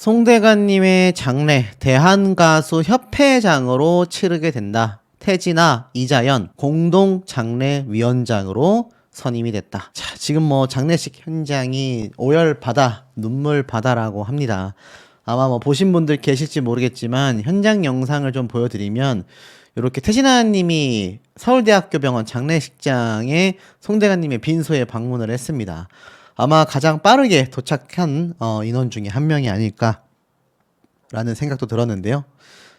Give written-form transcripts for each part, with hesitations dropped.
송대관님의 장례 대한가수협회장으로 치르게 된다. 태진아, 이자연 공동 장례위원장으로 선임이 됐다. 자, 지금 장례식 현장이 오열바다, 눈물바다라고 합니다. 아마 보신 분들 계실지 모르겠지만 현장 영상을 좀 보여드리면 이렇게 태진아 님이 서울대학교 병원 장례식장에 송대관님의 빈소에 방문을 했습니다. 아마 가장 빠르게 도착한 인원 중에 한 명이 아닐까라는 생각도 들었는데요.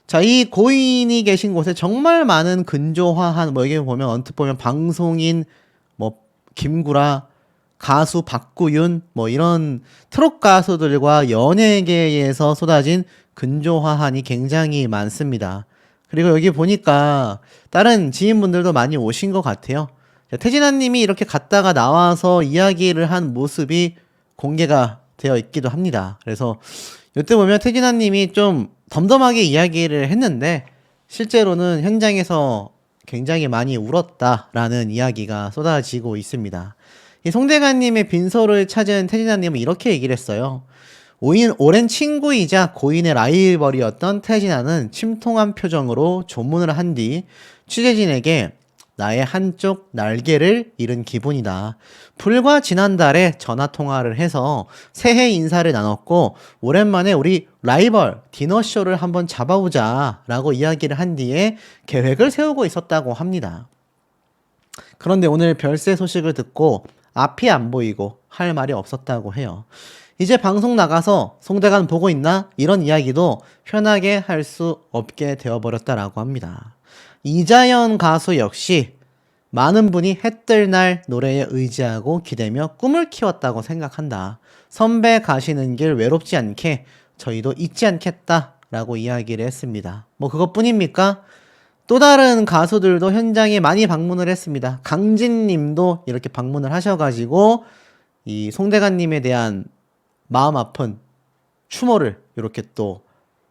자, 이 고인이 계신 곳에 정말 많은 근조화한 여기 보면 언뜻 보면 방송인 김구라, 가수 박구윤 이런 트롯 가수들과 연예계에서 쏟아진 근조화한이 굉장히 많습니다. 그리고 여기 보니까 다른 지인분들도 많이 오신 것 같아요. 태진아 님이 이렇게 갔다가 나와서 이야기를 한 모습이 공개가 되어 있기도 합니다. 그래서 이때 보면 태진아 님이 좀 덤덤하게 이야기를 했는데 실제로는 현장에서 굉장히 많이 울었다라는 이야기가 쏟아지고 있습니다. 이 송대관 님의 빈소를 찾은 태진아 님은 이렇게 얘기를 했어요. 오랜 친구이자 고인의 라이벌이었던 태진아는 침통한 표정으로 조문을 한 뒤 취재진에게 나의 한쪽 날개를 잃은 기분이다. 불과 지난달에 전화통화를 해서 새해 인사를 나눴고 오랜만에 우리 라이벌 디너쇼를 한번 잡아보자 라고 이야기를 한 뒤에 계획을 세우고 있었다고 합니다. 그런데 오늘 별세 소식을 듣고 앞이 안 보이고 할 말이 없었다고 해요. 이제 방송 나가서 송대관 보고 있나? 이런 이야기도 편하게 할 수 없게 되어버렸다라고 합니다. 이자연 가수 역시 많은 분이 해뜰 날 노래에 의지하고 기대며 꿈을 키웠다고 생각한다. 선배 가시는 길 외롭지 않게 저희도 잊지 않겠다 라고 이야기를 했습니다. 그것뿐입니까? 또 다른 가수들도 현장에 많이 방문을 했습니다. 강진님도 이렇게 방문을 하셔가지고 이 송대관님에 대한 마음 아픈 추모를 이렇게 또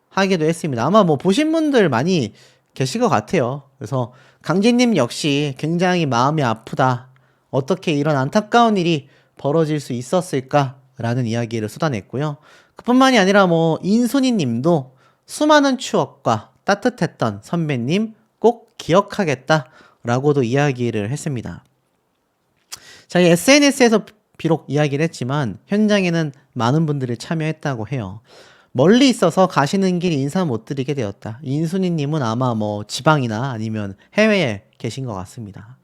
하기도 했습니다. 아마 보신 분들 많이 계실 것 같아요. 그래서 강진님 역시 굉장히 마음이 아프다. 어떻게 이런 안타까운 일이 벌어질 수 있었을까라는 이야기를 쏟아냈고요. 그뿐만이 아니라 인순이 님도 수많은 추억과 따뜻했던 선배님 꼭 기억하겠다라고도 이야기를 했습니다. 자, 이 SNS에서 비록 이야기를 했지만 현장에는 많은 분들이 참여했다고 해요. 멀리 있어서 가시는 길 인사 못 드리게 되었다. 인순이님은 아마 지방이나 아니면 해외에 계신 것 같습니다.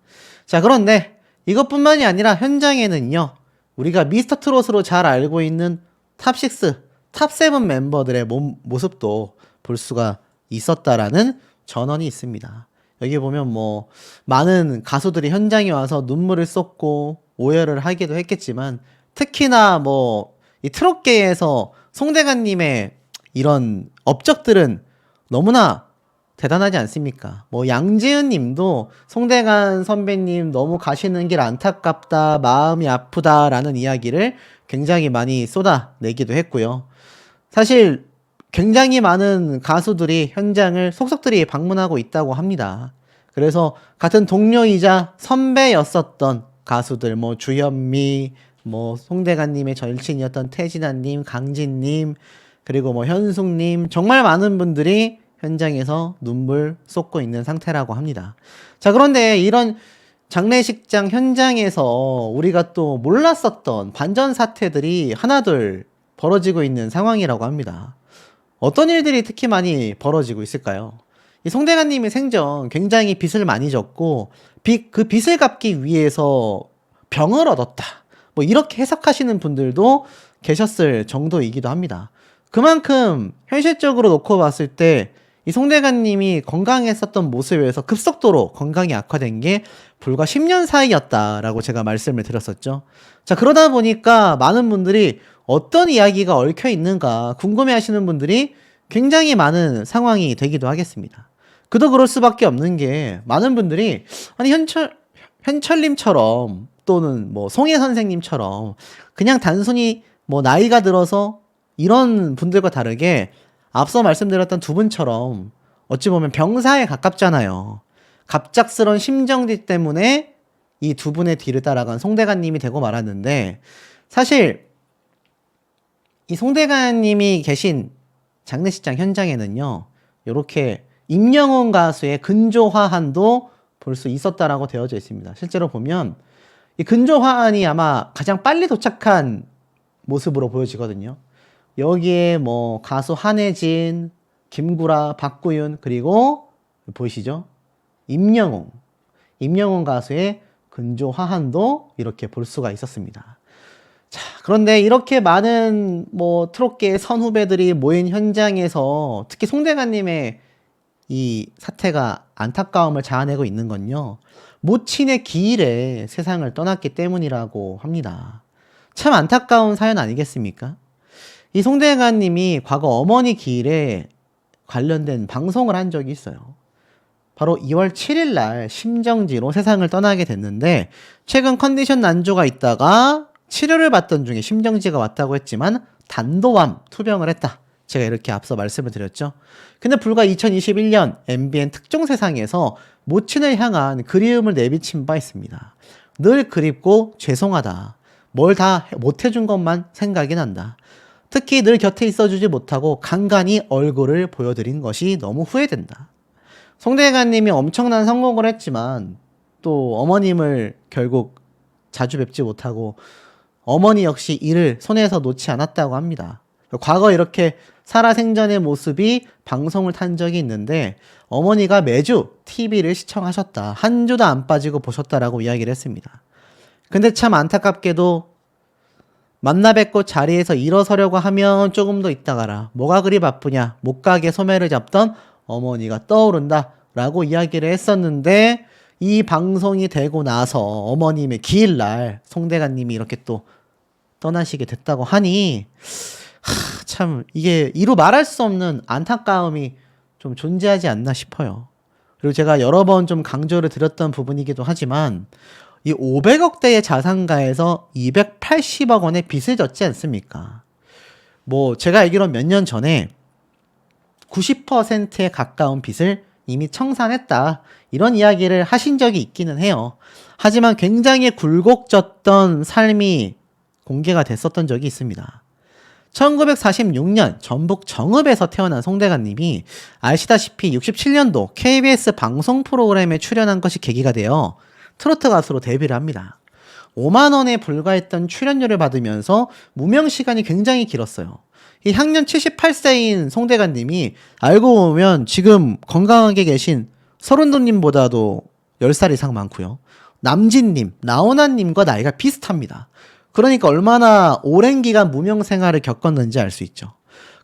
자, 그런데 이것뿐만이 아니라 현장에는요, 우리가 미스터 트롯으로 잘 알고 있는 탑6, 탑7 멤버들의 모습도 볼 수가 있었다라는 전언이 있습니다. 여기 보면 많은 가수들이 현장에 와서 눈물을 쏟고 오열을 하기도 했겠지만 특히나 이 트롯계에서 송대관님의 이런 업적들은 너무나 대단하지 않습니까? 양지은 님도 송대관 선배님 너무 가시는 길 안타깝다, 마음이 아프다 라는 이야기를 굉장히 많이 쏟아내기도 했고요. 사실 굉장히 많은 가수들이 현장을 속속들이 방문하고 있다고 합니다. 그래서 같은 동료이자 선배였었던 가수들, 주현미, 송대관님의 절친이었던 태진아님, 강진님, 그리고 현숙님, 정말 많은 분들이 현장에서 눈물 쏟고 있는 상태라고 합니다. 자, 그런데 이런 장례식장 현장에서 우리가 또 몰랐었던 반전 사태들이 하나둘 벌어지고 있는 상황이라고 합니다. 어떤 일들이 특히 많이 벌어지고 있을까요? 이 송대관님의 생전 굉장히 빚을 많이 졌고 그 빚을 갚기 위해서 병을 얻었다. 이렇게 해석하시는 분들도 계셨을 정도이기도 합니다. 그만큼 현실적으로 놓고 봤을 때 이 송대관님이 건강했었던 모습에서 급속도로 건강이 악화된 게 불과 10년 사이였다라고 제가 말씀을 드렸었죠. 자, 그러다 보니까 많은 분들이 어떤 이야기가 얽혀 있는가 궁금해 하시는 분들이 굉장히 많은 상황이 되기도 하겠습니다. 그도 그럴 수밖에 없는 게 많은 분들이 아니 현철님처럼 또는 송혜 선생님처럼 그냥 단순히 나이가 들어서 이런 분들과 다르게 앞서 말씀드렸던 두 분처럼 어찌 보면 병사에 가깝잖아요. 갑작스런 심정지 때문에 이 두 분의 뒤를 따라간 송대관님이 되고 말았는데 사실 이 송대관님이 계신 장례식장 현장에는요, 이렇게 임영웅 가수의 근조화환도 볼 수 있었다라고 되어져 있습니다. 실제로 보면 이 근조화환이 아마 가장 빨리 도착한 모습으로 보여지거든요. 여기에 뭐 가수 한혜진, 김구라, 박구윤, 그리고 보이시죠? 임영웅 가수의 근조화환도 이렇게 볼 수가 있었습니다. 자, 그런데 이렇게 많은 뭐 트롯계의 선후배들이 모인 현장에서 특히 송대관님의 이 사태가 안타까움을 자아내고 있는 건요, 모친의 기일에 세상을 떠났기 때문이라고 합니다. 참 안타까운 사연 아니겠습니까? 이 송대관님이 과거 어머니 기일에 관련된 방송을 한 적이 있어요. 바로 2월 7일 날 심정지로 세상을 떠나게 됐는데, 최근 컨디션 난조가 있다가 치료를 받던 중에 심정지가 왔다고 했지만 단도암 투병을 했다. 제가 이렇게 앞서 말씀을 드렸죠. 근데 불과 2021년 MBN 특종세상에서 모친을 향한 그리움을 내비친 바 있습니다. 늘 그립고 죄송하다. 뭘 다 못해준 것만 생각이 난다. 특히 늘 곁에 있어주지 못하고 간간히 얼굴을 보여드린 것이 너무 후회된다. 송대관님이 엄청난 성공을 했지만 또 어머님을 결국 자주 뵙지 못하고 어머니 역시 이를 손에서 놓지 않았다고 합니다. 과거 이렇게 살아생전의 모습이 방송을 탄 적이 있는데 어머니가 매주 TV를 시청하셨다. 한 주도 안 빠지고 보셨다라고 이야기를 했습니다. 근데 참 안타깝게도 만나 뵙고 자리에서 일어서려고 하면 조금 더 있다 가라. 뭐가 그리 바쁘냐. 못 가게 소매를 잡던 어머니가 떠오른다 라고 이야기를 했었는데, 이 방송이 되고 나서 어머님의 기일날 송대관님이 이렇게 또 떠나시게 됐다고 하니 참 이게 이루 말할 수 없는 안타까움이 좀 존재하지 않나 싶어요. 그리고 제가 여러 번 좀 강조를 드렸던 부분이기도 하지만 이 500억대의 자산가에서 280억 원의 빚을 졌지 않습니까? 뭐 제가 알기로 몇 년 전에 90%에 가까운 빚을 이미 청산했다, 이런 이야기를 하신 적이 있기는 해요. 하지만 굉장히 굴곡졌던 삶이 공개가 됐었던 적이 있습니다. 1946년 전북 정읍에서 태어난 송대관님이 아시다시피 67년도 KBS 방송 프로그램에 출연한 것이 계기가 되어 트로트 가수로 데뷔를 합니다. 5만 원에 불과했던 출연료를 받으면서 무명 시간이 굉장히 길었어요. 이 향년 78세인 송대관님이 알고 보면 지금 건강하게 계신 서른도님보다도 10살 이상 많고요. 남진님, 나훈아님과 나이가 비슷합니다. 그러니까 얼마나 오랜 기간 무명 생활을 겪었는지 알 수 있죠.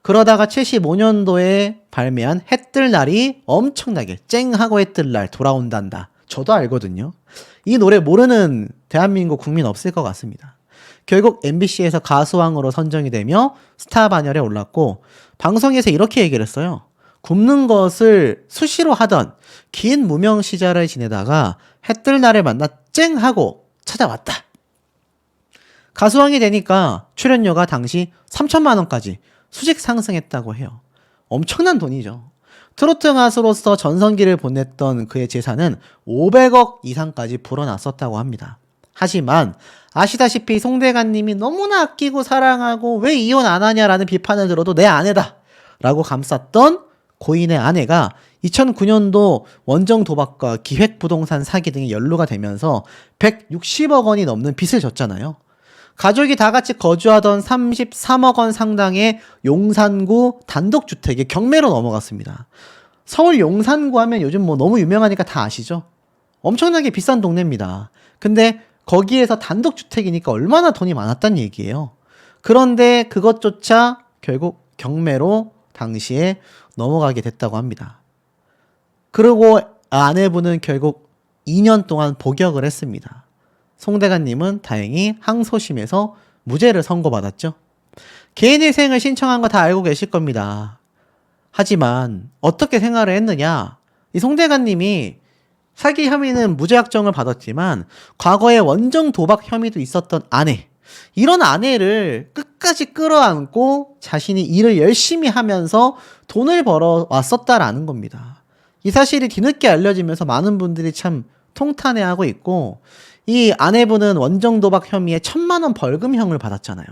그러다가 75년도에 발매한 해뜰 날이 엄청나게 쨍하고 해뜰 날 돌아온단다. 저도 알거든요. 이 노래 모르는 대한민국 국민 없을 것 같습니다. 결국 MBC에서 가수왕으로 선정이 되며 스타 반열에 올랐고, 방송에서 이렇게 얘기를 했어요. 굶는 것을 수시로 하던 긴 무명 시절을 지내다가 해뜰 날을 만나 쨍하고 찾아왔다. 가수왕이 되니까 출연료가 당시 3천만 원까지 수직 상승했다고 해요. 엄청난 돈이죠. 트로트 가수로서 전성기를 보냈던 그의 재산은 500억 이상까지 불어났었다고 합니다. 하지만 아시다시피 송대관님이 너무나 아끼고 사랑하고 왜 이혼 안 하냐라는 비판을 들어도 내 아내다 라고 감쌌던 고인의 아내가 2009년도 원정 도박과 기획부동산 사기 등에 연루가 되면서 160억 원이 넘는 빚을 졌잖아요. 가족이 다 같이 거주하던 33억 원 상당의 용산구 단독주택이 경매로 넘어갔습니다. 서울 용산구 하면 요즘 뭐 너무 유명하니까 다 아시죠? 엄청나게 비싼 동네입니다. 근데 거기에서 단독주택이니까 얼마나 돈이 많았단 얘기예요. 그런데 그것조차 결국 경매로 당시에 넘어가게 됐다고 합니다. 그리고 아내분은 결국 2년 동안 복역을 했습니다. 송대관님은 다행히 항소심에서 무죄를 선고받았죠. 개인회생을 신청한 거 다 알고 계실 겁니다. 하지만 어떻게 생활을 했느냐? 이 송대관님이 사기 혐의는 무죄 확정을 받았지만 과거에 원정 도박 혐의도 있었던 아내, 이런 아내를 끝까지 끌어안고 자신이 일을 열심히 하면서 돈을 벌어 왔었다라는 겁니다. 이 사실이 뒤늦게 알려지면서 많은 분들이 참 통탄해하고 있고, 이 아내분은 원정 도박 혐의에 1,000만 원 벌금형을 받았잖아요.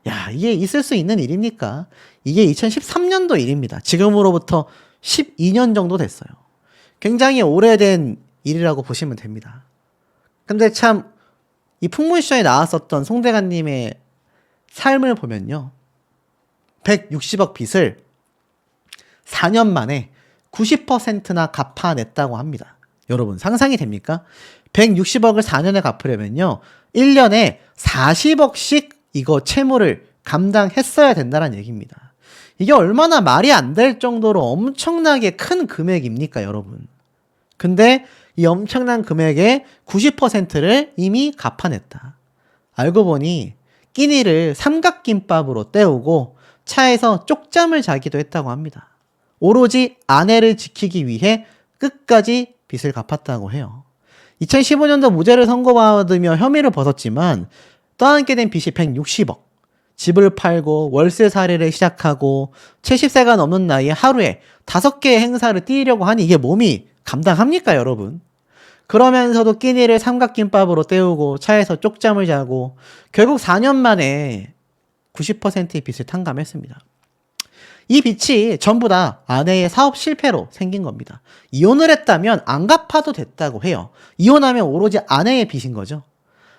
야, 이게 있을 수 있는 일입니까? 이게 2013년도 일입니다. 지금으로부터 12년 정도 됐어요. 굉장히 오래된 일이라고 보시면 됩니다. 근데 참, 이 풍문쇼에 나왔었던 송대관님의 삶을 보면요. 160억 빚을 4년 만에 90%나 갚아냈다고 합니다. 여러분, 상상이 됩니까? 160억을 4년에 갚으려면요. 1년에 40억씩 이거 채무를 감당했어야 된다는 얘기입니다. 이게 얼마나 말이 안 될 정도로 엄청나게 큰 금액입니까, 여러분? 근데 이 엄청난 금액의 90%를 이미 갚아냈다. 알고 보니 끼니를 삼각김밥으로 때우고 차에서 쪽잠을 자기도 했다고 합니다. 오로지 아내를 지키기 위해 끝까지 빚을 갚았다고 해요. 2015년도 무죄를 선고받으며 혐의를 벗었지만 떠안게 된 빚이 160억. 집을 팔고 월세살이를 시작하고 70세가 넘는 나이에 하루에 5개의 행사를 뛰려고 하니 이게 몸이 감당합니까, 여러분? 그러면서도 끼니를 삼각김밥으로 때우고 차에서 쪽잠을 자고 결국 4년 만에 90%의 빚을 탕감했습니다. 이 빚이 전부 다 아내의 사업 실패로 생긴 겁니다. 이혼을 했다면 안 갚아도 됐다고 해요. 이혼하면 오로지 아내의 빚인 거죠.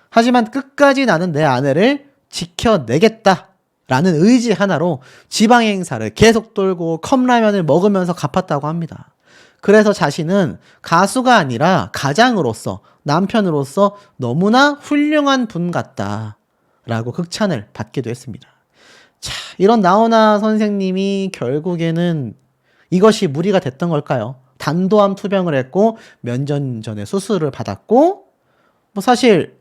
하지만 끝까지 나는 내 아내를 지켜내겠다라는 의지 하나로 지방 행사를 계속 돌고 컵라면을 먹으면서 갚았다고 합니다. 그래서 자신은 가수가 아니라 가장으로서, 남편으로서 너무나 훌륭한 분 같다라고 극찬을 받기도 했습니다. 자, 이런 나훈아 선생님이 결국에는 이것이 무리가 됐던 걸까요? 단도암 투병을 했고 몇 년 전에 수술을 받았고 뭐 사실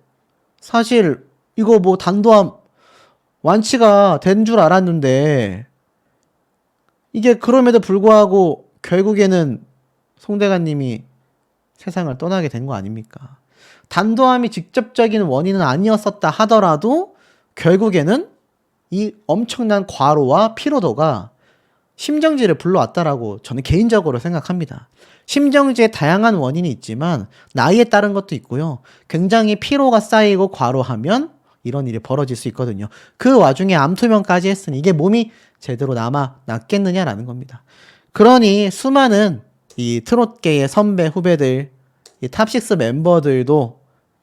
이거 뭐 단도암 완치가 된 줄 알았는데 이게 그럼에도 불구하고 결국에는 송대관님이 세상을 떠나게 된 거 아닙니까? 단도암이 직접적인 원인은 아니었었다 하더라도 결국에는 이 엄청난 과로와 피로도가 심정지를 불러왔다라고 저는 개인적으로 생각합니다. 심정지에 다양한 원인이 있지만 나이에 따른 것도 있고요. 굉장히 피로가 쌓이고 과로하면 이런 일이 벌어질 수 있거든요. 그 와중에 암투병까지 했으니 이게 몸이 제대로 남아 낫겠느냐라는 겁니다. 그러니 수많은 이 트롯계의 선배 후배들, 이 탑식스 멤버들도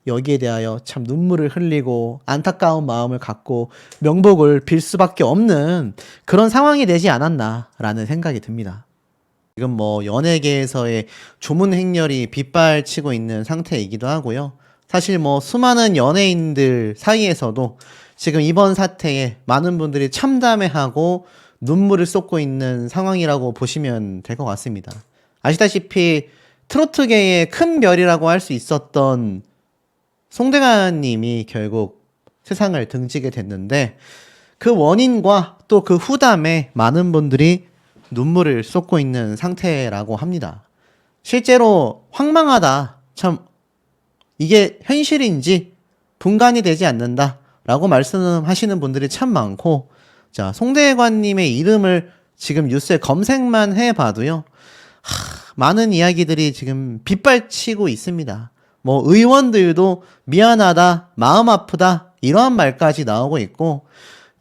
여기에 대하여 참 눈물을 흘리고 안타까운 마음을 갖고 명복을 빌 수밖에 없는 그런 상황이 되지 않았나라는 생각이 듭니다. 지금 뭐 연예계에서의 조문 행렬이 빗발치고 있는 상태이기도 하고요. 사실 뭐 수많은 연예인들 사이에서도 지금 이번 사태에 많은 분들이 참담해하고 눈물을 쏟고 있는 상황이라고 보시면 될 것 같습니다. 아시다시피 트로트계의 큰 별이라고 할 수 있었던 송대관님이 결국 세상을 등지게 됐는데 그 원인과 또 그 후담에 많은 분들이 눈물을 쏟고 있는 상태라고 합니다. 실제로 황망하다, 참 이게 현실인지 분간이 되지 않는다 라고 말씀하시는 분들이 참 많고, 자, 송대관님의 이름을 지금 뉴스에 검색만 해봐도요, 많은 이야기들이 지금 빗발치고 있습니다. 뭐 의원들도 미안하다, 마음 아프다 이러한 말까지 나오고 있고,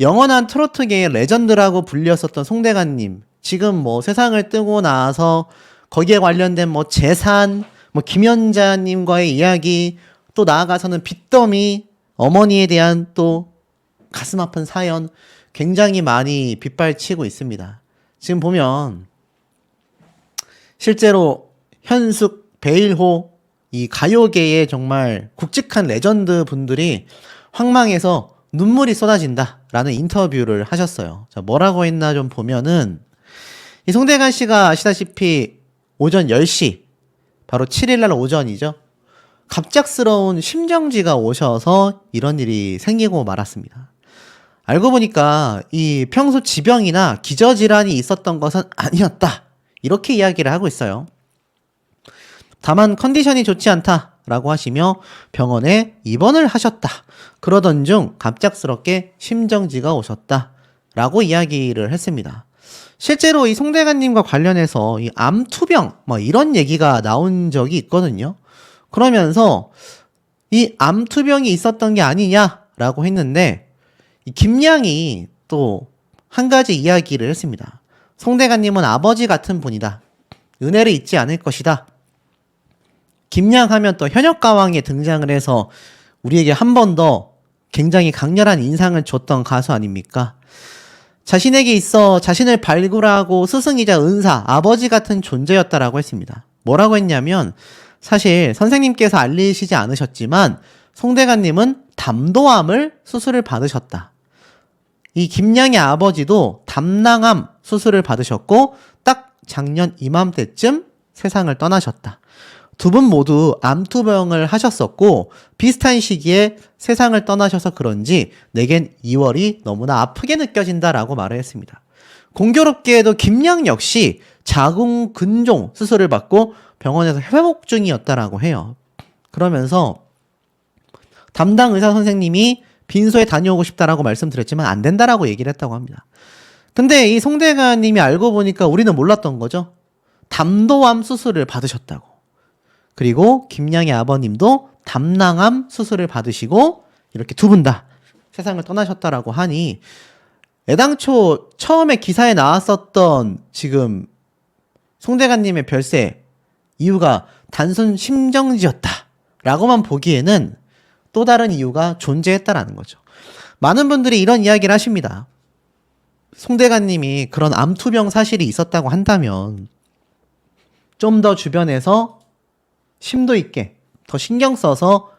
영원한 트로트계의 레전드라고 불렸었던 송대관님 지금 뭐 세상을 뜨고 나서 거기에 관련된 뭐 재산, 뭐 김연자님과의 이야기, 또 나아가서는 빚더미, 어머니에 대한 또 가슴 아픈 사연 굉장히 많이 빗발치고 있습니다. 지금 보면 실제로 현숙, 배일호 이 가요계의 정말 굵직한 레전드 분들이 황망해서 눈물이 쏟아진다라는 인터뷰를 하셨어요. 자, 뭐라고 했나 좀 보면은 이 송대관 씨가 아시다시피 오전 10시 바로 7일날 오전이죠. 갑작스러운 심정지가 오셔서 이런 일이 생기고 말았습니다. 알고 보니까 이 평소 지병이나 기저질환이 있었던 것은 아니었다. 이렇게 이야기를 하고 있어요. 다만 컨디션이 좋지 않다라고 하시며 병원에 입원을 하셨다. 그러던 중 갑작스럽게 심정지가 오셨다라고 이야기를 했습니다. 실제로 이 송대관님과 관련해서 이 암투병 뭐 이런 얘기가 나온 적이 있거든요. 그러면서 이 암투병이 있었던 게 아니냐라고 했는데 이 김양이 또 한 가지 이야기를 했습니다. 송대관님은 아버지 같은 분이다. 은혜를 잊지 않을 것이다. 김양 하면 또 현역가왕에 등장을 해서 우리에게 한 번 더 굉장히 강렬한 인상을 줬던 가수 아닙니까? 자신에게 있어 자신을 발굴하고 스승이자 은사, 아버지 같은 존재였다라고 했습니다. 뭐라고 했냐면 사실 선생님께서 알리시지 않으셨지만 송대관님은 담도암을 수술을 받으셨다. 이 김양의 아버지도 담낭암 수술을 받으셨고 딱 작년 이맘때쯤 세상을 떠나셨다. 두 분 모두 암투병을 하셨었고 비슷한 시기에 세상을 떠나셔서 그런지 내겐 2월이 너무나 아프게 느껴진다라고 말을 했습니다. 공교롭게도 김양 역시 자궁근종 수술을 받고 병원에서 회복 중이었다라고 해요. 그러면서 담당 의사 선생님이 빈소에 다녀오고 싶다라고 말씀드렸지만 안 된다라고 얘기를 했다고 합니다. 근데 이 송대관님이 알고 보니까 우리는 몰랐던 거죠. 담도암 수술을 받으셨다고. 그리고 김양의 아버님도 담낭암 수술을 받으시고 이렇게 두 분 다 세상을 떠나셨다라고 하니 애당초 처음에 기사에 나왔었던 지금 송대관님의 별세 이유가 단순 심정지였다라고만 보기에는 또 다른 이유가 존재했다라는 거죠. 많은 분들이 이런 이야기를 하십니다. 송대관님이 그런 암투병 사실이 있었다고 한다면 좀 더 주변에서 심도 있게 더 신경 써서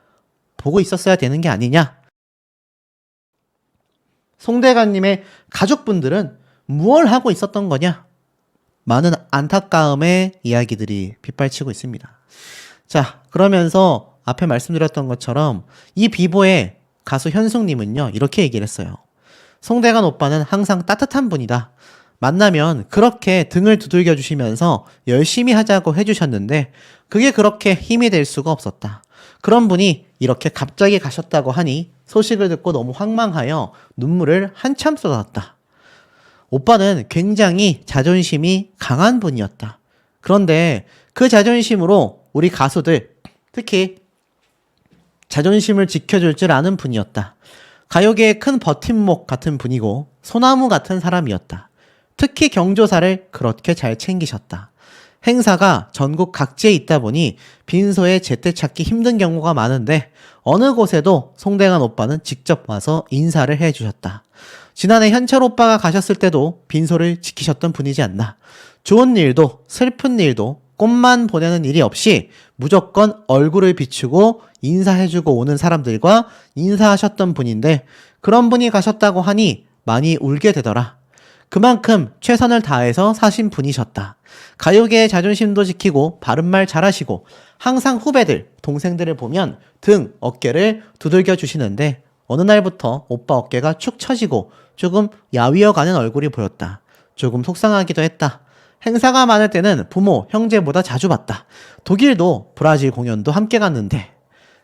보고 있었어야 되는 게 아니냐. 송대관님의 가족분들은 무얼 하고 있었던 거냐. 많은 안타까움의 이야기들이 빗발치고 있습니다. 자, 그러면서 앞에 말씀드렸던 것처럼 이 비보의 가수 현숙님은요 이렇게 얘기를 했어요. 송대관 오빠는 항상 따뜻한 분이다. 만나면 그렇게 등을 두들겨 주시면서 열심히 하자고 해주셨는데 그게 그렇게 힘이 될 수가 없었다. 그런 분이 이렇게 갑자기 가셨다고 하니 소식을 듣고 너무 황망하여 눈물을 한참 쏟았다. 오빠는 굉장히 자존심이 강한 분이었다. 그런데 그 자존심으로 우리 가수들 특히 자존심을 지켜줄 줄 아는 분이었다. 가요계의 큰 버팀목 같은 분이고 소나무 같은 사람이었다. 특히 경조사를 그렇게 잘 챙기셨다. 행사가 전국 각지에 있다 보니 빈소에 제때 찾기 힘든 경우가 많은데 어느 곳에도 송대관 오빠는 직접 와서 인사를 해주셨다. 지난해 현철 오빠가 가셨을 때도 빈소를 지키셨던 분이지 않나. 좋은 일도 슬픈 일도 꽃만 보내는 일이 없이 무조건 얼굴을 비추고 인사해주고 오는 사람들과 인사하셨던 분인데 그런 분이 가셨다고 하니 많이 울게 되더라. 그만큼 최선을 다해서 사신 분이셨다. 가요계의 자존심도 지키고 바른말 잘하시고 항상 후배들, 동생들을 보면 등, 어깨를 두들겨 주시는데 어느 날부터 오빠 어깨가 축 처지고 조금 야위어가는 얼굴이 보였다. 조금 속상하기도 했다. 행사가 많을 때는 부모, 형제보다 자주 봤다. 독일도 브라질 공연도 함께 갔는데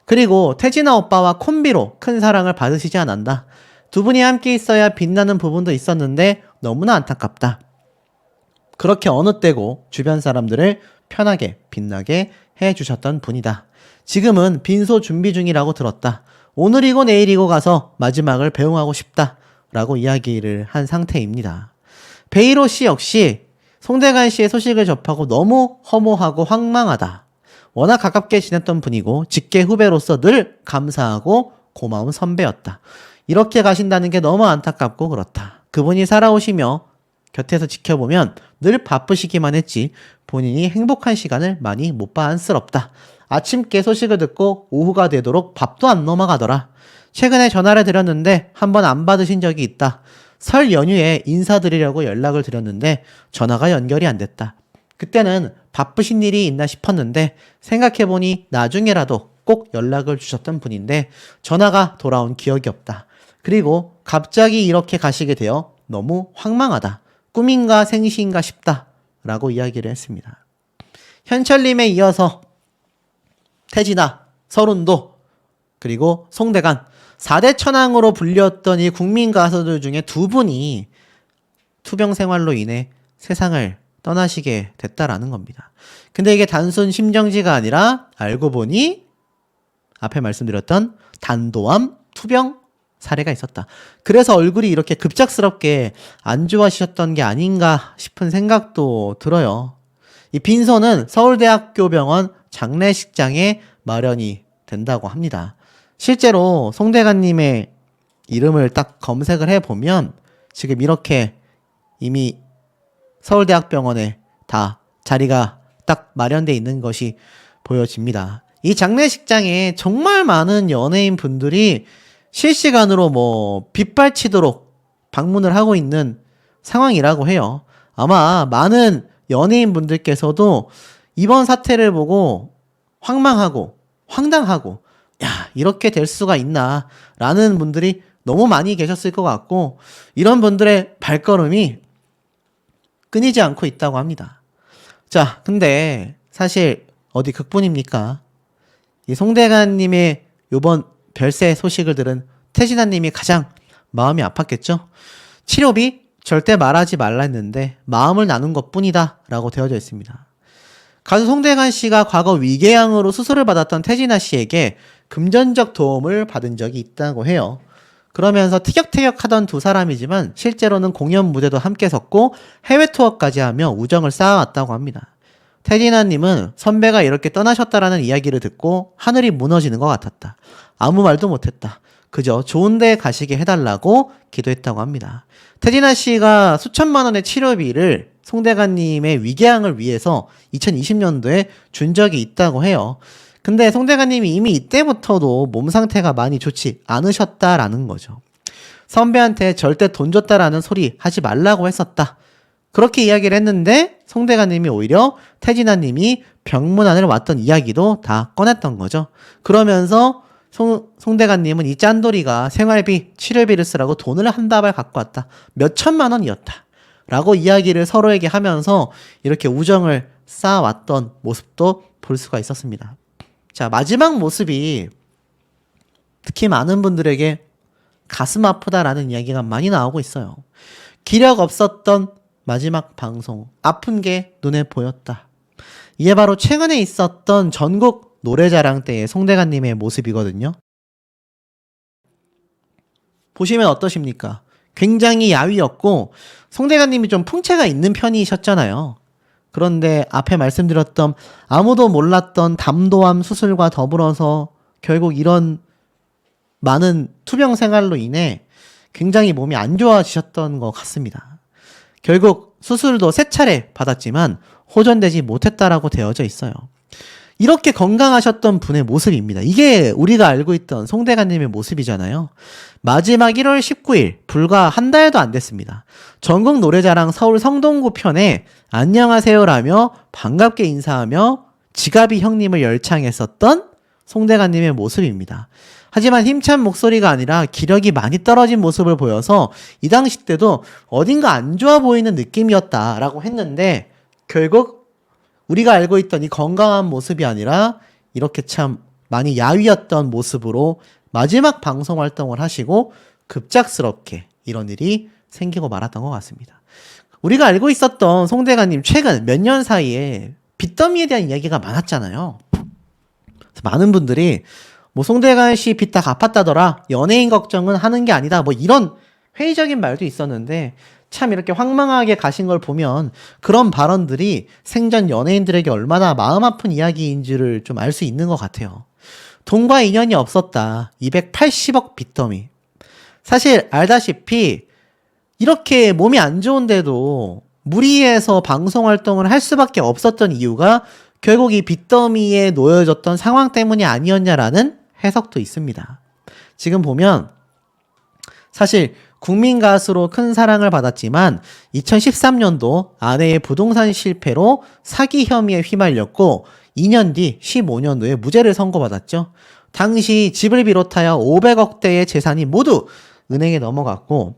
그리고 태진아 오빠와 콤비로 큰 사랑을 받으시지 않았나. 두 분이 함께 있어야 빛나는 부분도 있었는데 너무나 안타깝다. 그렇게 어느 때고 주변 사람들을 편하게 빛나게 해주셨던 분이다. 지금은 빈소 준비 중이라고 들었다. 오늘이고 내일이고 가서 마지막을 배웅하고 싶다. 라고 이야기를 한 상태입니다. 베이로 씨 역시 송대관 씨의 소식을 접하고 너무 허무하고 황망하다. 워낙 가깝게 지냈던 분이고 직계 후배로서 늘 감사하고 고마운 선배였다. 이렇게 가신다는 게 너무 안타깝고 그렇다. 그분이 살아오시며 곁에서 지켜보면 늘 바쁘시기만 했지 본인이 행복한 시간을 많이 못 봐 안쓰럽다. 아침께 소식을 듣고 오후가 되도록 밥도 안 넘어가더라. 최근에 전화를 드렸는데 한 번 안 받으신 적이 있다. 설 연휴에 인사드리려고 연락을 드렸는데 전화가 연결이 안 됐다. 그때는 바쁘신 일이 있나 싶었는데 생각해보니 나중에라도 꼭 연락을 주셨던 분인데 전화가 돌아온 기억이 없다. 그리고 갑자기 이렇게 가시게 되어 너무 황망하다. 꿈인가 생시인가 싶다. 라고 이야기를 했습니다. 현철님에 이어서 태진아, 서른도, 그리고 송대관 4대 천왕으로 불렸던 이 국민 가수들 중에 두 분이 투병 생활로 인해 세상을 떠나시게 됐다라는 겁니다. 근데 이게 단순 심정지가 아니라 알고 보니 앞에 말씀드렸던 단도암 투병 사례가 있었다. 그래서 얼굴이 이렇게 급작스럽게 안 좋아지셨던 게 아닌가 싶은 생각도 들어요. 이 빈소는 서울대학교 병원 장례식장에 마련이 된다고 합니다. 실제로 송대관님의 이름을 딱 검색을 해보면 지금 이렇게 이미 서울대학병원에 다 자리가 딱 마련되어 있는 것이 보여집니다. 이 장례식장에 정말 많은 연예인 분들이 실시간으로 뭐 빗발치도록 방문을 하고 있는 상황이라고 해요. 아마 많은 연예인 분들께서도 이번 사태를 보고 황망하고 황당하고 야, 이렇게 될 수가 있나 라는 분들이 너무 많이 계셨을 것 같고 이런 분들의 발걸음이 끊이지 않고 있다고 합니다. 자, 근데 사실 어디 극뿐입니까? 이 송대관님의 요번 별세 소식을 들은 태진아님이 가장 마음이 아팠겠죠? 치료비 절대 말하지 말라 했는데 마음을 나눈 것뿐이다 라고 되어져 있습니다. 가수 송대관 씨가 과거 위궤양으로 수술을 받았던 태진아 씨에게 금전적 도움을 받은 적이 있다고 해요. 그러면서 티격태격하던 두 사람이지만 실제로는 공연 무대도 함께 섰고 해외 투어까지 하며 우정을 쌓아왔다고 합니다. 태진아님은 선배가 이렇게 떠나셨다라는 이야기를 듣고 하늘이 무너지는 것 같았다. 아무 말도 못했다. 그저 좋은 데 가시게 해달라고 기도했다고 합니다. 태진아 씨가 수천만 원의 치료비를 송대관님의 위궤양을 위해서 2020년도에 준 적이 있다고 해요. 근데 송대관님이 이미 이때부터도 몸 상태가 많이 좋지 않으셨다라는 거죠. 선배한테 절대 돈 줬다라는 소리 하지 말라고 했었다. 그렇게 이야기를 했는데 송대관님이 오히려 태진아님이 병문안을 왔던 이야기도 다 꺼냈던 거죠. 그러면서 송대관님은 이 짠돌이가 생활비, 치료비를 쓰라고 돈을 한 다발 갖고 왔다. 몇 천만 원이었다. 라고 이야기를 서로에게 하면서 이렇게 우정을 쌓아왔던 모습도 볼 수가 있었습니다. 자, 마지막 모습이 특히 많은 분들에게 가슴 아프다라는 이야기가 많이 나오고 있어요. 기력 없었던 마지막 방송, 아픈 게 눈에 보였다. 이게 바로 최근에 있었던 전국 노래자랑 때의 송대관님의 모습이거든요. 보시면 어떠십니까? 굉장히 야위였고 송대관님이 좀 풍채가 있는 편이셨잖아요. 그런데 앞에 말씀드렸던 아무도 몰랐던 담도암 수술과 더불어서 결국 이런 많은 투병 생활로 인해 굉장히 몸이 안 좋아지셨던 것 같습니다. 결국 수술도 3차례 받았지만 호전되지 못했다라고 되어져 있어요. 이렇게 건강하셨던 분의 모습입니다. 이게 우리가 알고 있던 송대관님의 모습이잖아요. 마지막 1월 19일 불과 한 달도 안 됐습니다. 전국 노래자랑 서울 성동구 편에 안녕하세요라며 반갑게 인사하며 지가비 형님을 열창했었던 송대관님의 모습입니다. 하지만 힘찬 목소리가 아니라 기력이 많이 떨어진 모습을 보여서 이 당시 때도 어딘가 안 좋아 보이는 느낌이었다라고 했는데 결국 우리가 알고 있던 이 건강한 모습이 아니라 이렇게 참 많이 야위었던 모습으로 마지막 방송 활동을 하시고 급작스럽게 이런 일이 생기고 말았던 것 같습니다. 우리가 알고 있었던 송대관님 최근 몇 년 사이에 빚더미에 대한 이야기가 많았잖아요. 그래서 많은 분들이 뭐 송대관 씨 빚 다 갚았다더라, 연예인 걱정은 하는 게 아니다, 뭐 이런 회의적인 말도 있었는데 참 이렇게 황망하게 가신 걸 보면 그런 발언들이 생전 연예인들에게 얼마나 마음 아픈 이야기인지를 좀 알 수 있는 것 같아요. 돈과 인연이 없었다. 280억 빚더미. 사실 알다시피 이렇게 몸이 안 좋은데도 무리해서 방송 활동을 할 수밖에 없었던 이유가 결국 이 빚더미에 놓여졌던 상황 때문이 아니었냐라는 해석도 있습니다. 지금 보면 사실 국민 가수로 큰 사랑을 받았지만 2013년도 아내의 부동산 실패로 사기 혐의에 휘말렸고 2년 뒤 15년도에 무죄를 선고받았죠. 당시 집을 비롯하여 500억대의 재산이 모두 은행에 넘어갔고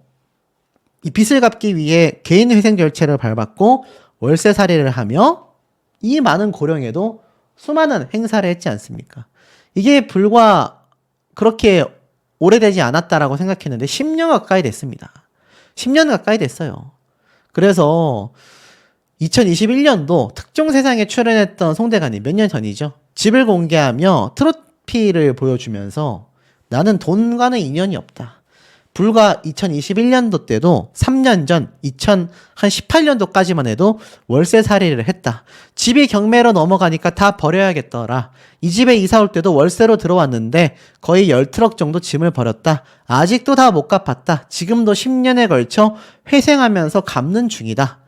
이 빚을 갚기 위해 개인회생 절차를 밟았고 월세살이를 하며 이 많은 고령에도 수많은 행사를 했지 않습니까? 이게 불과 그렇게 오래되지 않았다라고 생각했는데 10년 가까이 됐습니다. 10년 가까이 됐어요. 그래서 2021년도 특종세상에 출연했던 송대관이 몇 년 전이죠. 집을 공개하며 트로피를 보여주면서 나는 돈과는 인연이 없다. 불과 2021년도 때도 3년 전 2018년도까지만 해도 월세살이를 했다. 집이 경매로 넘어가니까 다 버려야겠더라. 이 집에 이사 올 때도 월세로 들어왔는데 거의 10트럭 정도 짐을 버렸다. 아직도 다 못 갚았다. 지금도 10년에 걸쳐 회생하면서 갚는 중이다.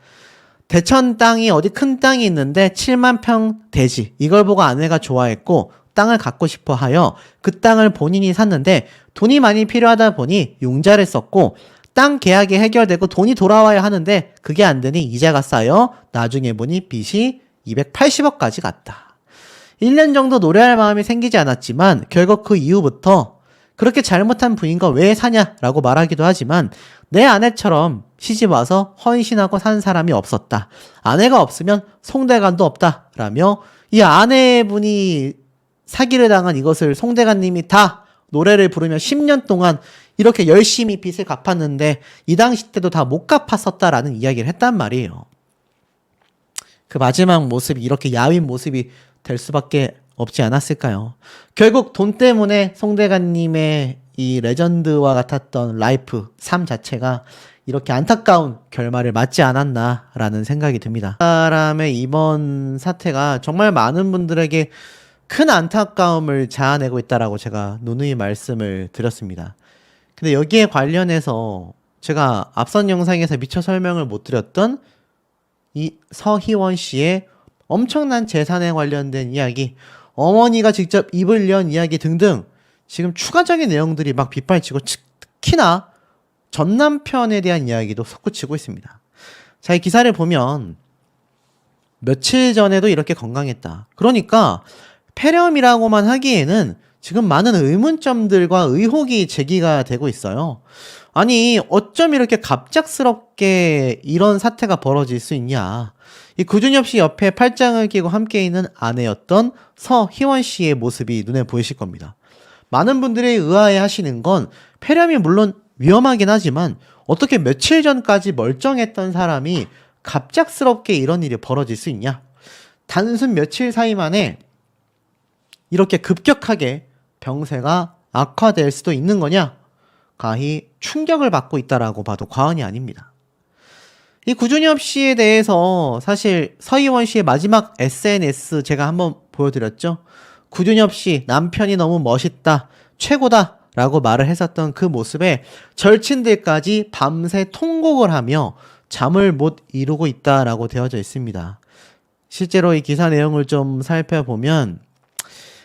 대천 땅이 어디 큰 땅이 있는데 7만 평 대지. 이걸 보고 아내가 좋아했고 땅을 갖고 싶어 하여 그 땅을 본인이 샀는데 돈이 많이 필요하다 보니 융자를 썼고 땅 계약이 해결되고 돈이 돌아와야 하는데 그게 안 되니 이자가 쌓여 나중에 보니 빚이 280억까지 갔다. 1년 정도 노래할 마음이 생기지 않았지만 결국 그 이후부터 그렇게 잘못한 부인과 왜 사냐라고 말하기도 하지만 내 아내처럼 시집 와서 헌신하고 산 사람이 없었다. 아내가 없으면 송대관도 없다라며 이 아내분이 사기를 당한 이것을 송대관님이 다 노래를 부르며 10년 동안 이렇게 열심히 빚을 갚았는데 이 당시 때도 다 못 갚았었다라는 이야기를 했단 말이에요. 그 마지막 모습이 이렇게 야윈 모습이 될 수밖에 없지 않았을까요? 결국 돈 때문에 송대관님의 이 레전드와 같았던 라이프, 삶 자체가 이렇게 안타까운 결말을 맞지 않았나라는 생각이 듭니다. 사람의 이번 사태가 정말 많은 분들에게 큰 안타까움을 자아내고 있다라고 제가 누누이 말씀을 드렸습니다. 근데 여기에 관련해서 제가 앞선 영상에서 미처 설명을 못 드렸던 이 서희원 씨의 엄청난 재산에 관련된 이야기, 어머니가 직접 입을 연 이야기 등등 지금 추가적인 내용들이 막 빗발치고 특히나 전 남편에 대한 이야기도 솟구치고 있습니다. 자, 이 기사를 보면 며칠 전에도 이렇게 건강했다. 그러니까 폐렴이라고만 하기에는 지금 많은 의문점들과 의혹이 제기가 되고 있어요. 아니, 어쩜 이렇게 갑작스럽게 이런 사태가 벌어질 수 있냐. 이 구준엽 씨 옆에 팔짱을 끼고 함께 있는 아내였던 서희원 씨의 모습이 눈에 보이실 겁니다. 많은 분들이 의아해 하시는 건 폐렴이 물론 위험하긴 하지만 어떻게 며칠 전까지 멀쩡했던 사람이 갑작스럽게 이런 일이 벌어질 수 있냐. 단순 며칠 사이 만에 이렇게 급격하게 병세가 악화될 수도 있는 거냐? 가히 충격을 받고 있다라고 봐도 과언이 아닙니다. 이 구준엽 씨에 대해서 사실 서희원 씨의 마지막 SNS 제가 한번 보여드렸죠. 구준엽 씨 남편이 너무 멋있다, 최고다 라고 말을 했었던 그 모습에 절친들까지 밤새 통곡을 하며 잠을 못 이루고 있다라고 되어져 있습니다. 실제로 이 기사 내용을 좀 살펴보면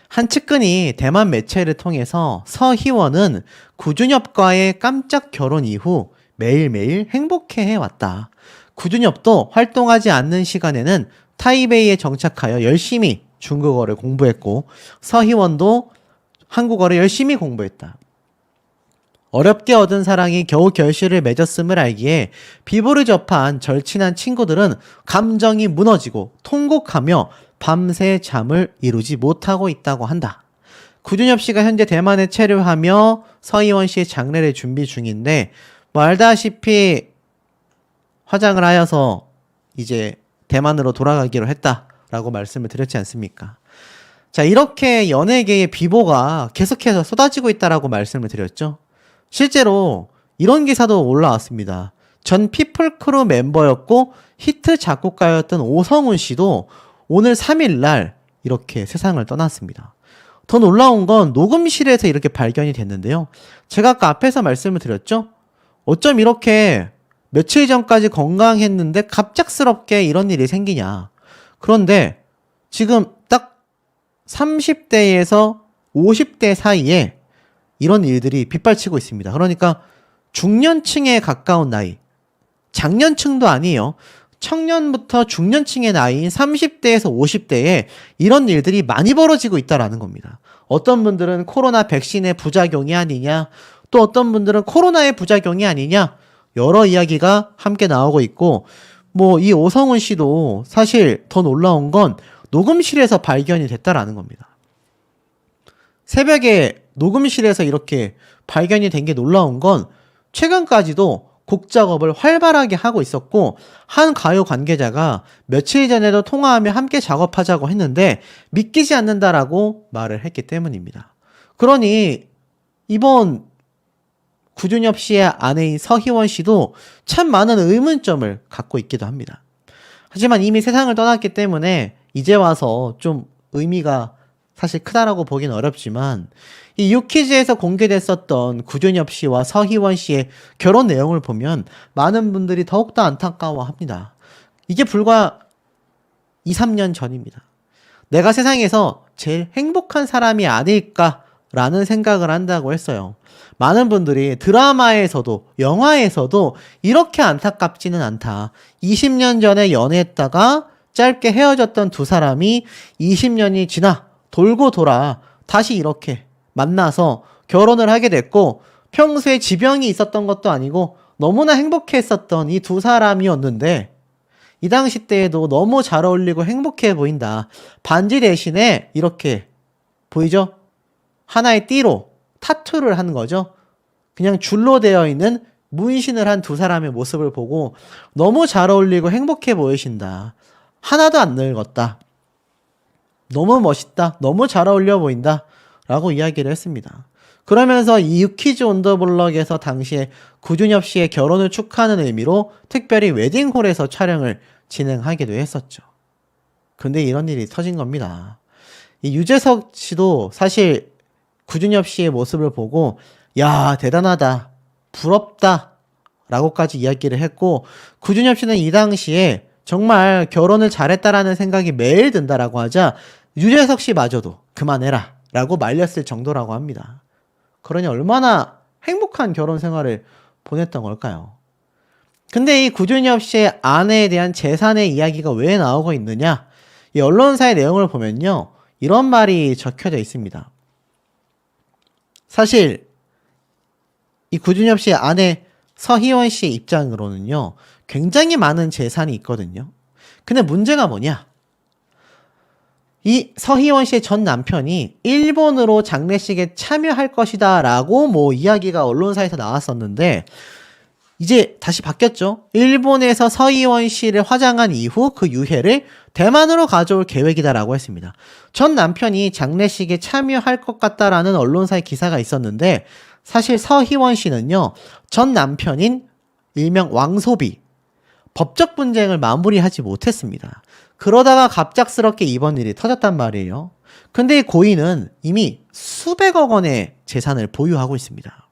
한 측근이 대만 매체를 통해서 서희원은 구준엽과의 깜짝 결혼 이후 매일매일 행복해 해왔다. 구준엽도 활동하지 않는 시간에는 타이베이에 정착하여 열심히 중국어를 공부했고 서희원도 한국어를 열심히 공부했다. 어렵게 얻은 사랑이 겨우 결실을 맺었음을 알기에 비보를 접한 절친한 친구들은 감정이 무너지고 통곡하며 밤새 잠을 이루지 못하고 있다고 한다. 구준엽 씨가 현재 대만에 체류하며 서희원 씨의 장례를 준비 중인데 뭐 알다시피 화장을 하여서 이제 대만으로 돌아가기로 했다라고 말씀을 드렸지 않습니까? 자, 이렇게 연예계의 비보가 계속해서 쏟아지고 있다라고 말씀을 드렸죠. 실제로 이런 기사도 올라왔습니다. 전 피플크루 멤버였고 히트 작곡가였던 오성훈 씨도 오늘 3일날 이렇게 세상을 떠났습니다. 더 놀라운 건 녹음실에서 이렇게 발견이 됐는데요. 제가 아까 앞에서 말씀을 드렸죠. 어쩜 이렇게 며칠 전까지 건강했는데 갑작스럽게 이런 일이 생기냐. 그런데 지금 딱 30대에서 50대 사이에 이런 일들이 빗발치고 있습니다. 그러니까 중년층에 가까운 나이, 장년층도 아니에요. 청년부터 중년층의 나이인 30대에서 50대에 이런 일들이 많이 벌어지고 있다라는 겁니다. 어떤 분들은 코로나 백신의 부작용이 아니냐, 또 어떤 분들은 코로나의 부작용이 아니냐, 여러 이야기가 함께 나오고 있고, 뭐 이 오성훈 씨도 사실 더 놀라운 건 녹음실에서 발견이 됐다라는 겁니다. 새벽에 녹음실에서 이렇게 발견이 된 게 놀라운 건 최근까지도 곡 작업을 활발하게 하고 있었고 한 가요 관계자가 며칠 전에도 통화하며 함께 작업하자고 했는데 믿기지 않는다라고 말을 했기 때문입니다. 그러니 이번 구준엽 씨의 아내인 서희원 씨도 참 많은 의문점을 갖고 있기도 합니다. 하지만 이미 세상을 떠났기 때문에 이제 와서 좀 의미가 사실 크다라고 보긴 어렵지만 이 유퀴즈에서 공개됐었던 구준엽 씨와 서희원 씨의 결혼 내용을 보면 많은 분들이 더욱더 안타까워합니다. 이게 불과 2, 3년 전입니다. 내가 세상에서 제일 행복한 사람이 아닐까라는 생각을 한다고 했어요. 많은 분들이 드라마에서도 영화에서도 이렇게 안타깝지는 않다. 20년 전에 연애했다가 짧게 헤어졌던 두 사람이 20년이 지나 돌고 돌아 다시 이렇게 만나서 결혼을 하게 됐고 평소에 지병이 있었던 것도 아니고 너무나 행복했었던 이 두 사람이었는데 이 당시 때에도 너무 잘 어울리고 행복해 보인다. 반지 대신에 이렇게 보이죠? 하나의 띠로 타투를 한 거죠. 그냥 줄로 되어 있는 문신을 한 두 사람의 모습을 보고 너무 잘 어울리고 행복해 보이신다. 하나도 안 늙었다. 너무 멋있다. 너무 잘 어울려 보인다. 라고 이야기를 했습니다. 그러면서 이 유퀴즈 온 더 블럭에서 당시에 구준엽 씨의 결혼을 축하하는 의미로 특별히 웨딩홀에서 촬영을 진행하기도 했었죠. 근데 이런 일이 터진 겁니다. 이 유재석 씨도 사실 구준엽 씨의 모습을 보고 야, 대단하다, 부럽다 라고까지 이야기를 했고 구준엽 씨는 이 당시에 정말 결혼을 잘했다라는 생각이 매일 든다라고 하자 유재석 씨마저도 그만해라 라고 말렸을 정도라고 합니다. 그러니 얼마나 행복한 결혼 생활을 보냈던 걸까요? 근데 이 구준엽 씨의 아내에 대한 재산의 이야기가 왜 나오고 있느냐? 이 언론사의 내용을 보면요, 이런 말이 적혀져 있습니다. 사실 이 구준엽 씨의 아내 서희원 씨의 입장으로는요, 굉장히 많은 재산이 있거든요. 근데 문제가 뭐냐? 이 서희원 씨의 전 남편이 일본으로 장례식에 참여할 것이다 라고 뭐 이야기가 언론사에서 나왔었는데 이제 다시 바뀌었죠. 일본에서 서희원 씨를 화장한 이후 그 유해를 대만으로 가져올 계획이다 라고 했습니다. 전 남편이 장례식에 참여할 것 같다라는 언론사의 기사가 있었는데 사실 서희원 씨는요, 전 남편인 일명 왕소비 법적 분쟁을 마무리하지 못했습니다. 그러다가 갑작스럽게 이번 일이 터졌단 말이에요. 근데 이 고인은 이미 수백억 원의 재산을 보유하고 있습니다.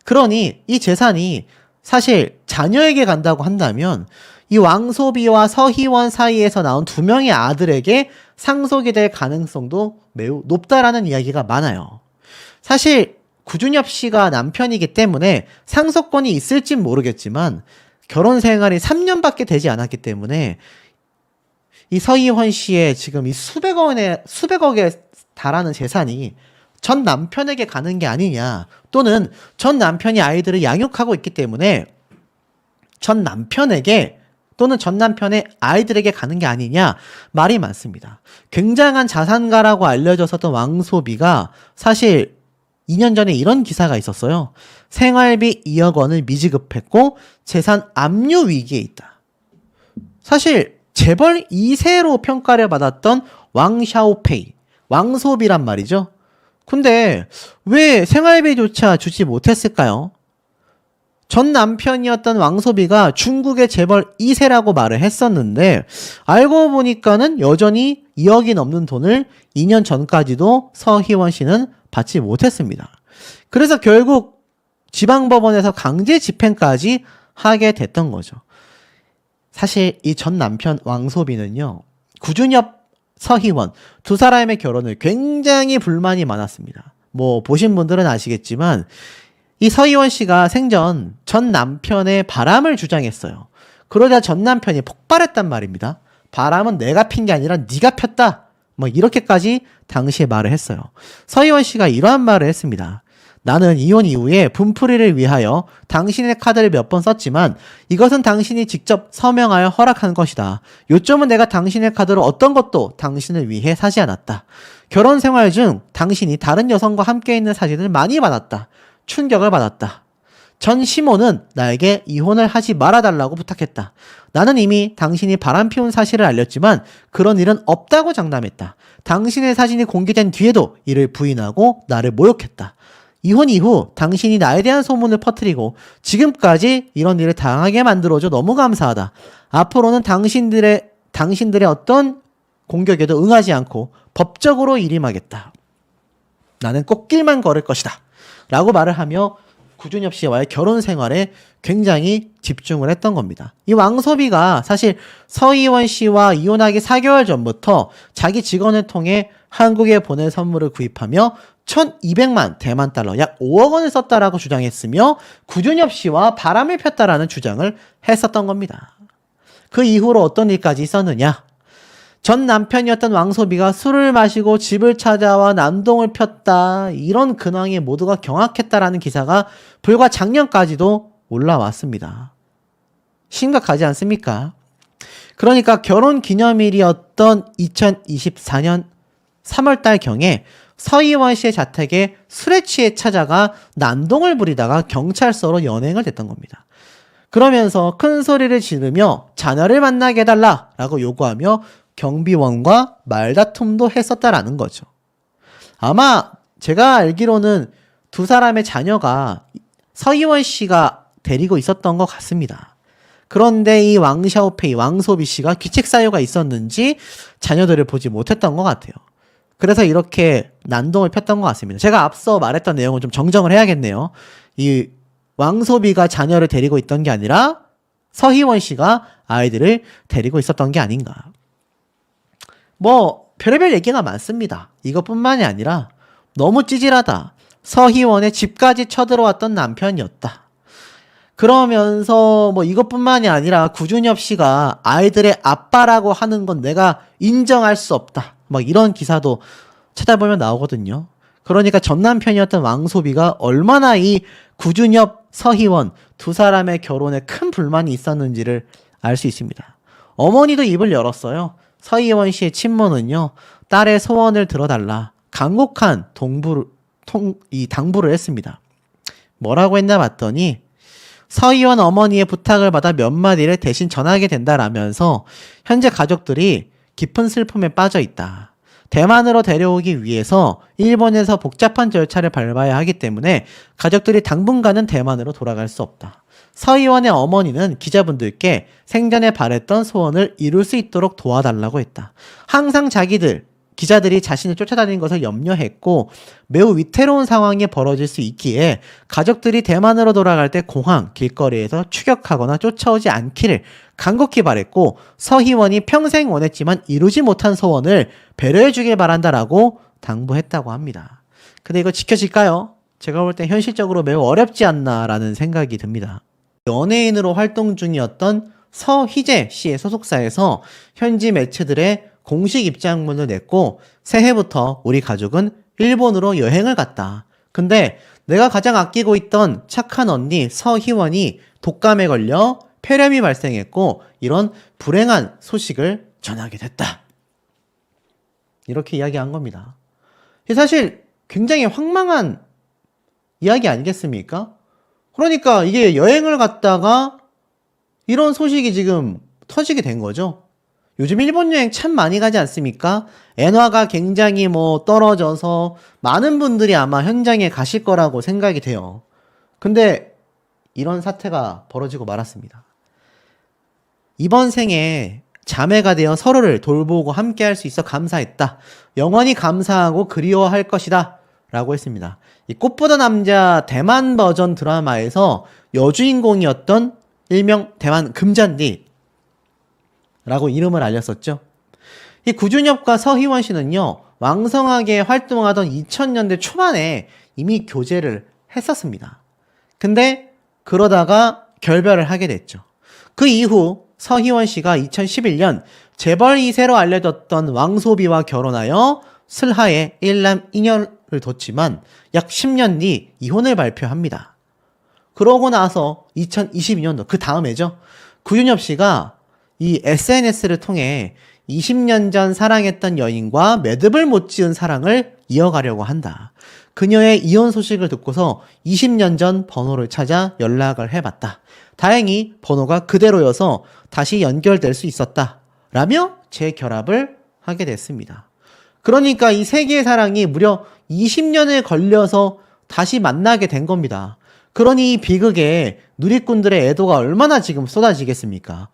그러니 이 재산이 사실 자녀에게 간다고 한다면 이 왕소비와 서희원 사이에서 나온 두 명의 아들에게 상속이 될 가능성도 매우 높다라는 이야기가 많아요. 사실 구준엽 씨가 남편이기 때문에 상속권이 있을진 모르겠지만 결혼 생활이 3년밖에 되지 않았기 때문에 이 서희원 씨의 지금 이 수백억에 달하는 재산이 전 남편에게 가는 게 아니냐, 또는 전 남편이 아이들을 양육하고 있기 때문에 전 남편에게 또는 전 남편의 아이들에게 가는 게 아니냐 말이 많습니다. 굉장한 자산가라고 알려졌었던 왕소비가 사실 2년 전에 이런 기사가 있었어요. 생활비 2억 원을 미지급했고 재산 압류 위기에 있다. 사실 재벌 2세로 평가를 받았던 왕샤오페이, 왕소비란 말이죠. 근데 왜 생활비조차 주지 못했을까요? 전 남편이었던 왕소비가 중국의 재벌 2세라고 말을 했었는데 알고 보니까는 여전히 2억이 넘는 돈을 2년 전까지도 서희원 씨는 받지 못했습니다. 그래서 결국 지방법원에서 강제 집행까지 하게 됐던 거죠. 사실 이 전 남편 왕소비는요, 구준엽, 서희원 두 사람의 결혼을 굉장히 불만이 많았습니다. 뭐 보신 분들은 아시겠지만 이 서희원 씨가 생전 전 남편의 바람을 주장했어요. 그러자 전 남편이 폭발했단 말입니다. 바람은 내가 핀 게 아니라 네가 폈다. 뭐 이렇게까지 당시에 말을 했어요. 서희원 씨가 이러한 말을 했습니다. 나는 이혼 이후에 분풀이를 위하여 당신의 카드를 몇 번 썼지만 이것은 당신이 직접 서명하여 허락한 것이다. 요점은 내가 당신의 카드로 어떤 것도 당신을 위해 사지 않았다. 결혼 생활 중 당신이 다른 여성과 함께 있는 사진을 많이 받았다. 충격을 받았다. 전 시모는 나에게 이혼을 하지 말아달라고 부탁했다. 나는 이미 당신이 바람 피운 사실을 알렸지만 그런 일은 없다고 장담했다. 당신의 사진이 공개된 뒤에도 이를 부인하고 나를 모욕했다. 이혼 이후 당신이 나에 대한 소문을 퍼뜨리고 지금까지 이런 일을 당하게 만들어줘 너무 감사하다. 앞으로는 당신들의 어떤 공격에도 응하지 않고 법적으로 일임하겠다. 나는 꽃길만 걸을 것이다. 라고 말을 하며 구준엽 씨와의 결혼 생활에 굉장히 집중을 했던 겁니다. 이 왕소비가 사실 서희원 씨와 이혼하기 4개월 전부터 자기 직원을 통해 한국에 보낼 선물을 구입하며 1200만 대만 달러 약 5억 원을 썼다라고 주장했으며 구준엽 씨와 바람을 폈다라는 주장을 했었던 겁니다. 그 이후로 어떤 일까지 있었느냐? 전 남편이었던 왕소비가 술을 마시고 집을 찾아와 난동을 폈다. 이런 근황에 모두가 경악했다라는 기사가 불과 작년까지도 올라왔습니다. 심각하지 않습니까? 그러니까 결혼 기념일이었던 2024년 3월달 경에 서희원 씨의 자택에 술에 취해 찾아가 난동을 부리다가 경찰서로 연행을 됐던 겁니다. 그러면서 큰 소리를 지르며 자녀를 만나게 해달라라고 요구하며 경비원과 말다툼도 했었다라는 거죠. 아마 제가 알기로는 두 사람의 자녀가 서희원 씨가 데리고 있었던 것 같습니다. 그런데 이 왕샤오페이, 왕소비 씨가 귀책사유가 있었는지 자녀들을 보지 못했던 것 같아요. 그래서 이렇게 난동을 폈던 것 같습니다. 제가 앞서 말했던 내용을 좀 정정을 해야겠네요. 이 왕소비가 자녀를 데리고 있던 게 아니라 서희원 씨가 아이들을 데리고 있었던 게 아닌가. 뭐 별의별 얘기가 많습니다. 이것뿐만이 아니라 너무 찌질하다. 서희원의 집까지 쳐들어왔던 남편이었다. 그러면서 뭐 이것뿐만이 아니라 구준엽 씨가 아이들의 아빠라고 하는 건 내가 인정할 수 없다. 막 이런 기사도 찾아보면 나오거든요. 그러니까 전 남편이었던 왕소비가 얼마나 이 구준엽, 서희원 두 사람의 결혼에 큰 불만이 있었는지를 알 수 있습니다. 어머니도 입을 열었어요. 서희원 씨의 친모는요, 딸의 소원을 들어달라 간곡한 당부를 했습니다. 뭐라고 했나 봤더니 서희원 어머니의 부탁을 받아 몇 마디를 대신 전하게 된다라면서 현재 가족들이 깊은 슬픔에 빠져 있다. 대만으로 데려오기 위해서 일본에서 복잡한 절차를 밟아야 하기 때문에 가족들이 당분간은 대만으로 돌아갈 수 없다. 서희원의 어머니는 기자분들께 생전에 바랬던 소원을 이룰 수 있도록 도와달라고 했다. 항상 기자들이 자신을 쫓아다니는 것을 염려했고 매우 위태로운 상황이 벌어질 수 있기에 가족들이 대만으로 돌아갈 때 공항, 길거리에서 추격하거나 쫓아오지 않기를 간곡히 바랬고 서희원이 평생 원했지만 이루지 못한 소원을 배려해 주길 바란다라고 당부했다고 합니다. 근데 이거 지켜질까요? 제가 볼 때 현실적으로 매우 어렵지 않나라는 생각이 듭니다. 연예인으로 활동 중이었던 서희재 씨의 소속사에서 현지 매체들의 공식 입장문을 냈고 새해부터 우리 가족은 일본으로 여행을 갔다. 근데 내가 가장 아끼고 있던 착한 언니 서희원이 독감에 걸려 폐렴이 발생했고 이런 불행한 소식을 전하게 됐다. 이렇게 이야기한 겁니다. 사실 굉장히 황망한 이야기 아니겠습니까? 그러니까 이게 여행을 갔다가 이런 소식이 지금 터지게 된 거죠. 요즘 일본 여행 참 많이 가지 않습니까? 엔화가 굉장히 떨어져서 많은 분들이 아마 현장에 가실 거라고 생각이 돼요. 근데 이런 사태가 벌어지고 말았습니다. 이번 생에 자매가 되어 서로를 돌보고 함께 할 수 있어 감사했다. 영원히 감사하고 그리워할 것이다. 라고 했습니다. 이 꽃보다 남자 대만 버전 드라마에서 여주인공이었던 일명 대만 금잔디 라고 이름을 알렸었죠. 이 구준엽과 서희원 씨는요, 왕성하게 활동하던 2000년대 초반에 이미 교제를 했었습니다. 근데 그러다가 결별을 하게 됐죠. 그 이후 서희원 씨가 2011년 재벌 2세로 알려졌던 왕소비와 결혼하여 슬하에 일남 2년을 뒀지만 약 10년 뒤 이혼을 발표합니다. 그러고 나서 2022년도 그 다음에죠. 구준엽 씨가 이 SNS를 통해 20년 전 사랑했던 여인과 매듭을 못 지은 사랑을 이어가려고 한다. 그녀의 이혼 소식을 듣고서 20년 전 번호를 찾아 연락을 해봤다. 다행히 번호가 그대로여서 다시 연결될 수 있었다. 라며 재결합을 하게 됐습니다. 그러니까 이 세 개의 사랑이 무려 20년을 걸려서 다시 만나게 된 겁니다. 그러니 이 비극에 누리꾼들의 애도가 얼마나 지금 쏟아지겠습니까?